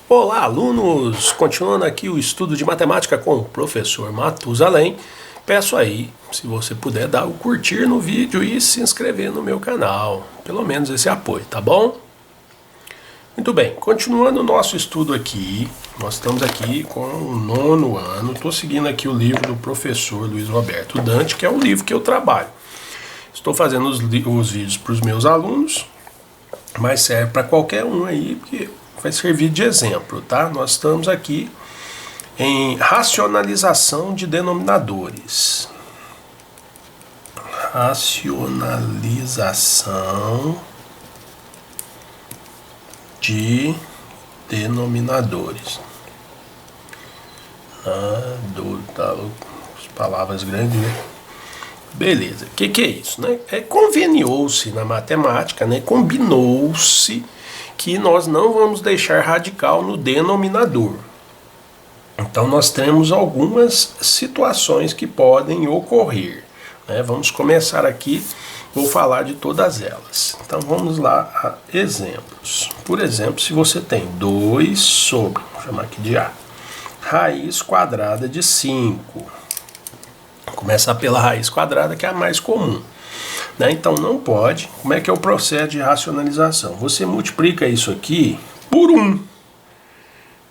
Olá, alunos! Continuando aqui o estudo de matemática com o professor Matusalém. Peço aí, se você puder, dar o curtir no vídeo e se inscrever no meu canal. Pelo menos esse apoio, tá bom? Muito bem, continuando o nosso estudo aqui, nós estamos aqui com o 9º ano. Estou seguindo aqui o livro do professor Luiz Roberto Dante, que é o livro que eu trabalho. Estou fazendo os vídeos para os meus alunos, mas serve para qualquer um aí, porque vai servir de exemplo, tá? Nós estamos aqui em racionalização de denominadores. Racionalização de denominadores. As palavras grandes, né? Beleza. O que é isso, né? Conveniou-se na matemática, né? Combinou-se que nós não vamos deixar radical no denominador. Então nós temos algumas situações que podem ocorrer, né? Vamos começar aqui, vou falar de todas elas. Então vamos lá a exemplos. Por exemplo, se você tem 2 sobre, vou chamar aqui de A, raiz quadrada de 5. Vou começar pela raiz quadrada, que é a mais comum. Né? Então não pode. Como é que é o processo de racionalização? Você multiplica isso aqui por 1.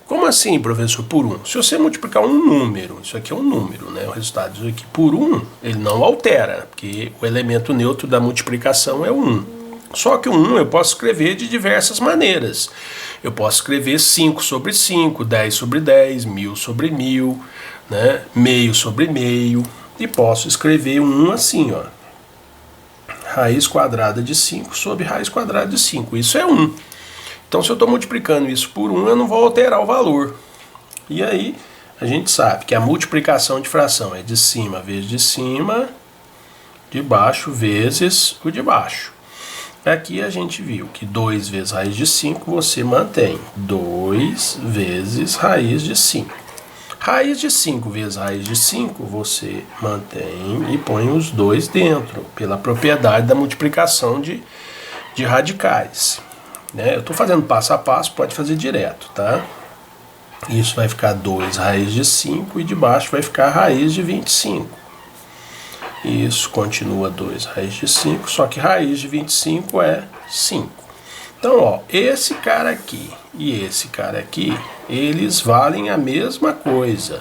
Como assim, professor, por 1? Se você multiplicar um número, isso aqui é um número, né? O resultado disso aqui por 1, ele não altera, porque o elemento neutro da multiplicação é o 1. Só que o 1 eu posso escrever de diversas maneiras. Eu posso escrever 5 sobre 5, 10 sobre 10, 1000 sobre 1000, né? Meio sobre meio. E posso escrever um 1 assim, ó. Raiz quadrada de 5 sobre raiz quadrada de 5. Isso é 1. Então, se eu estou multiplicando isso por 1, eu não vou alterar o valor. E aí, a gente sabe que a multiplicação de fração é de cima vezes de cima, de baixo vezes o de baixo. Aqui a gente viu que 2 vezes raiz de 5 você mantém 2 vezes raiz de 5. Raiz de 5 vezes raiz de 5 você mantém e põe os dois dentro, pela propriedade da multiplicação de radicais. Né? Eu estou fazendo passo a passo, pode fazer direto, tá? Isso vai ficar 2 raiz de 5 e de baixo vai ficar raiz de 25. Isso continua 2 raiz de 5, só que raiz de 25 é 5. Então, ó, esse cara aqui e esse cara aqui, eles valem a mesma coisa,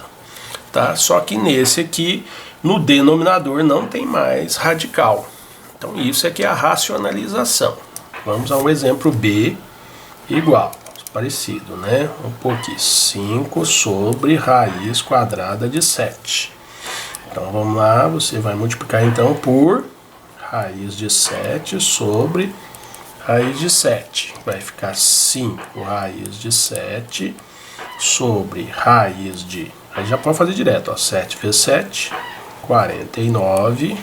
tá? Só que nesse aqui, no denominador, não tem mais radical. Então, isso aqui é a racionalização. Vamos a um exemplo B igual, parecido, né? Um pouquinho, 5 sobre raiz quadrada de 7. Então, vamos lá, você vai multiplicar então por raiz de 7 sobre raiz de 7, vai ficar 5 raiz de 7 sobre raiz de... Aí já pode fazer direto, ó, 7 vezes 7, 49,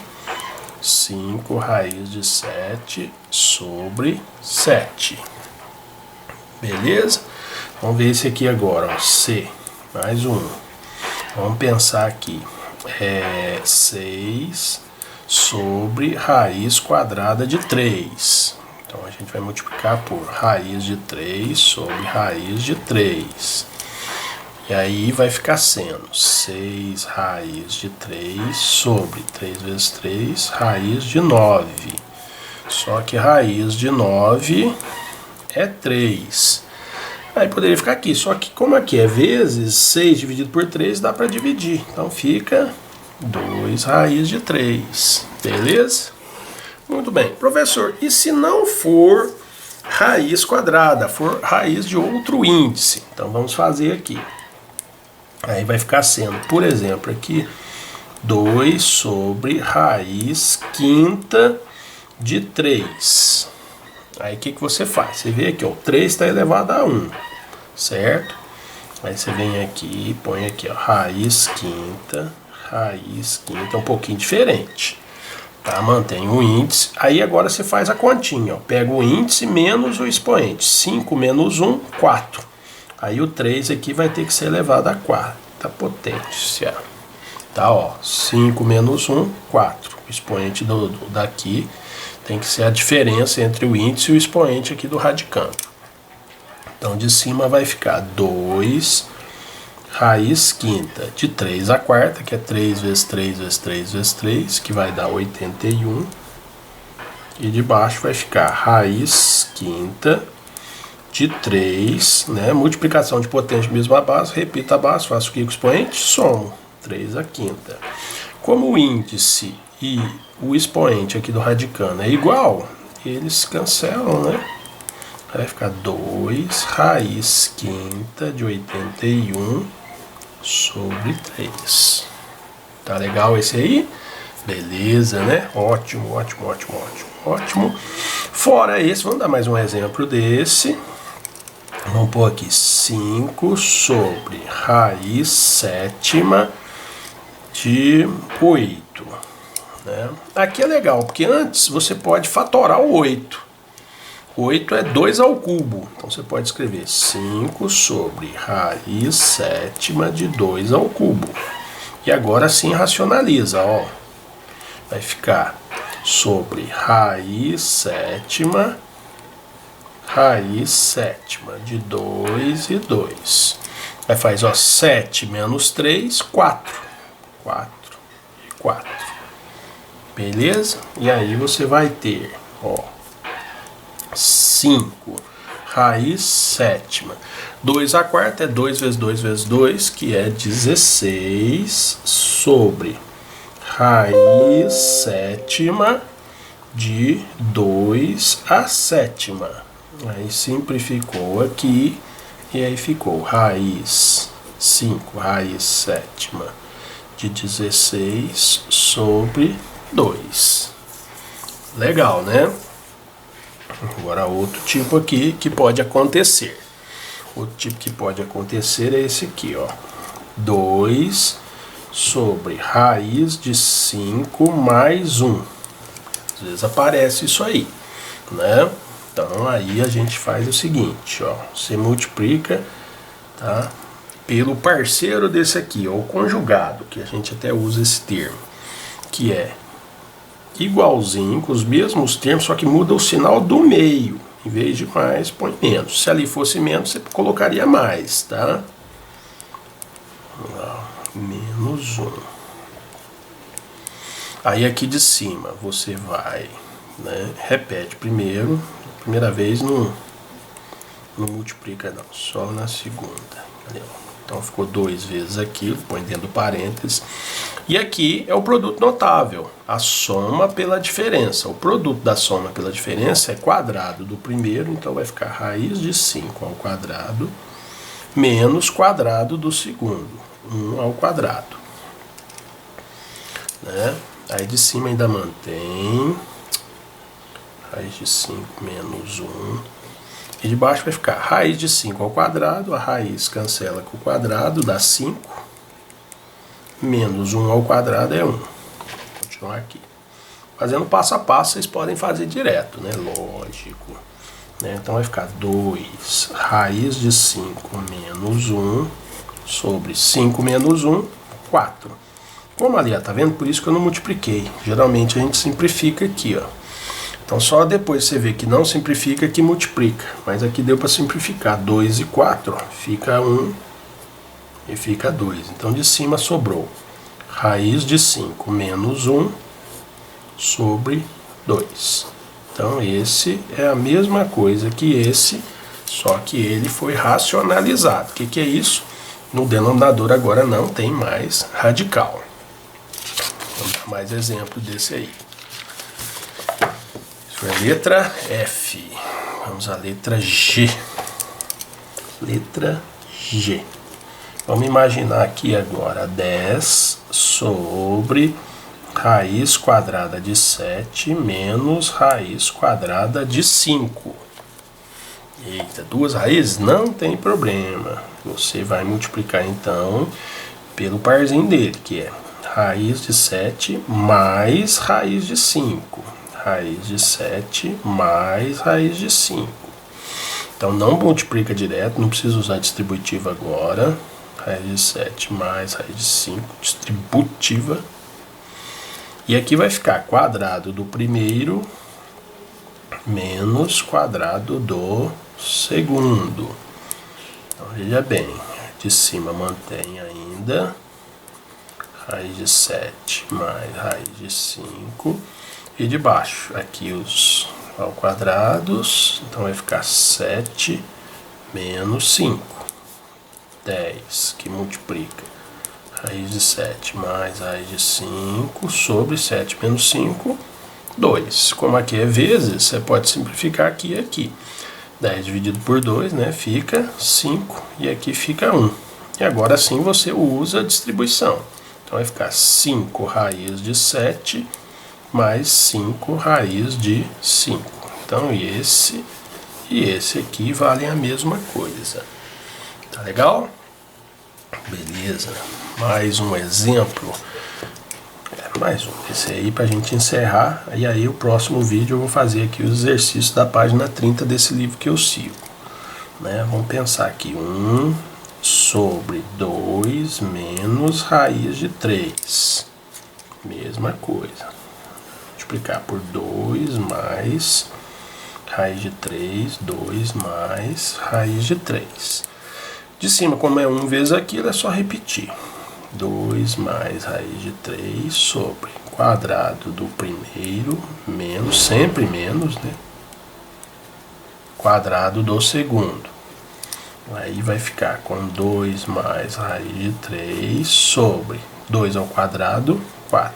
5 raiz de 7 sobre 7. Beleza? Vamos ver esse aqui agora, ó, C, mais um. Vamos pensar aqui, 6 sobre raiz quadrada de 3. Então, a gente vai multiplicar por raiz de 3 sobre raiz de 3. E aí vai ficar sendo 6 raiz de 3 sobre 3 vezes 3, raiz de 9. Só que raiz de 9 é 3. Aí poderia ficar aqui, só que como aqui é vezes, 6 dividido por 3 dá para dividir. Então fica 2 raiz de 3. Beleza? Muito bem. Professor, e se não for raiz quadrada, for raiz de outro índice? Então vamos fazer aqui. Aí vai ficar sendo, por exemplo, aqui 2 sobre raiz quinta de 3. Aí o que você faz? Você vê aqui, ó, 3 está elevado a 1, certo? Aí você vem aqui e põe aqui, ó, raiz quinta é um pouquinho diferente. Tá, mantém o índice. Aí agora você faz a continha, ó. Pega o índice menos o expoente. 5 menos 1, 4. Aí o 3 aqui vai ter que ser elevado a 4. Tá potência. Tá, ó. 5 menos 1, 4. O expoente daqui tem que ser a diferença entre o índice e o expoente aqui do radicando. Então de cima vai ficar 2 raiz quinta de 3 a quarta, que é 3 vezes 3 vezes 3 vezes 3, que vai dar 81. E de baixo vai ficar raiz quinta de 3, né? Multiplicação de potência mesma base, repito a base, faço aqui com o expoente, somo 3 a quinta. Como o índice e o expoente aqui do radicando é igual, eles cancelam, né? Vai ficar 2 raiz quinta de 81 sobre 3. Tá legal esse aí? Beleza, né? Ótimo, ótimo, ótimo, ótimo, ótimo. Fora esse, vamos dar mais um exemplo desse. Vamos pôr aqui 5 sobre raiz sétima de 8. Né? Aqui é legal, porque antes você pode fatorar o 8. 8 é 2 ao cubo. Então você pode escrever 5 sobre raiz sétima de 2 ao cubo. E agora sim racionaliza, ó. Vai ficar sobre raiz sétima de 2 e 2. Aí faz, ó, 7 menos 3, 4. 4 e 4. Beleza? E aí você vai ter, ó, 5 raiz sétima. 2 a quarta é 2 vezes 2 vezes 2, que é 16 sobre raiz sétima de 2 a sétima. Aí simplificou aqui e aí ficou raiz 5 raiz sétima de 16 sobre 2. Legal, né? Agora outro tipo aqui que pode acontecer. Outro tipo que pode acontecer é esse aqui, ó. 2 sobre raiz de 5 mais 1. Às vezes aparece isso aí, né? Então aí a gente faz o seguinte, ó. Você multiplica, tá? Pelo parceiro desse aqui, ó, o conjugado, que a gente até usa esse termo, que é igualzinho, com os mesmos termos, só que muda o sinal do meio. Em vez de mais, põe menos. Se ali fosse menos, você colocaria mais, tá? Menos 1. Aí aqui de cima, você vai, né? Repete primeiro. Primeira vez não multiplica não, só na segunda. Entendeu? Então ficou 2 vezes aquilo, põe dentro do parênteses. E aqui é o produto notável, a soma pela diferença. O produto da soma pela diferença é quadrado do primeiro, então vai ficar raiz de 5 ao quadrado menos quadrado do segundo, 1 ao quadrado. Né? Aí de cima ainda mantém raiz de 5 menos 1. E de baixo vai ficar raiz de 5 ao quadrado, a raiz cancela com o quadrado, dá 5. Menos 1 ao quadrado é 1. Vou continuar aqui. Fazendo passo a passo, vocês podem fazer direto, né? Lógico. Né? Então vai ficar 2 raiz de 5 menos 1 sobre 5 menos 1, 4. Como ali, ó, tá vendo? Por isso que eu não multipliquei. Geralmente a gente simplifica aqui, ó. Então só depois você vê que não simplifica que multiplica. Mas aqui deu para simplificar. 2 e 4, ó, fica 1 e fica 2. Então de cima sobrou raiz de 5 menos 1 sobre 2. Então esse é a mesma coisa que esse, só que ele foi racionalizado. O que é isso? No denominador agora não tem mais radical. Vamos dar mais exemplo desse aí. Foi a letra F. Vamos à letra G. Letra G. Vamos imaginar aqui agora 10 sobre raiz quadrada de 7 menos raiz quadrada de 5. Eita, duas raízes? Não tem problema. Você vai multiplicar então pelo parzinho dele, que é raiz de 7 mais raiz de 5. Raiz de 7 mais raiz de 5. Então não multiplica direto, não precisa usar distributiva agora. Raiz de 7 mais raiz de 5, distributiva. E aqui vai ficar quadrado do primeiro menos quadrado do segundo. Então, veja bem, de cima mantém ainda raiz de 7 mais raiz de 5. E de baixo, aqui os ao quadrados, então vai ficar 7 menos 5. 10, que multiplica raiz de 7 mais raiz de 5 sobre 7 menos 5, 2. Como aqui é vezes, você pode simplificar aqui e aqui. 10 dividido por 2, né, fica 5 e aqui fica 1. E agora sim você usa a distribuição. Então vai ficar 5 raiz de 7 mais 5 raiz de 5. Então esse e esse aqui valem a mesma coisa. Tá legal? Beleza. Mais um exemplo. Mais um. Esse aí pra gente encerrar. E aí o próximo vídeo eu vou fazer aqui os exercícios da página 30 desse livro que eu sigo. Né? Vamos pensar aqui. 1 sobre 2 menos raiz de 3. Mesma coisa. Multiplicar por 2 mais raiz de 3. 2 mais raiz de 3. De cima, como é 1 vezes aquilo, é só repetir. 2 mais raiz de 3 sobre quadrado do primeiro, menos, sempre menos, né? Quadrado do segundo. Aí vai ficar com 2 mais raiz de 3 sobre 2 ao quadrado, 4.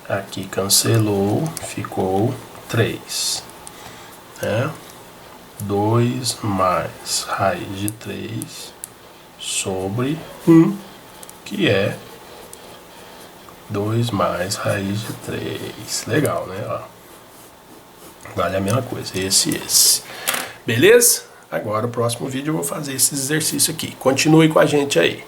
Aqui cancelou, ficou 3. Né? 2 mais raiz de 3 sobre 1, que é 2 mais raiz de 3. Legal, né? Ó. Vale a mesma coisa, esse e esse. Beleza? Agora o próximo vídeo eu vou fazer esse exercício aqui. Continue com a gente aí.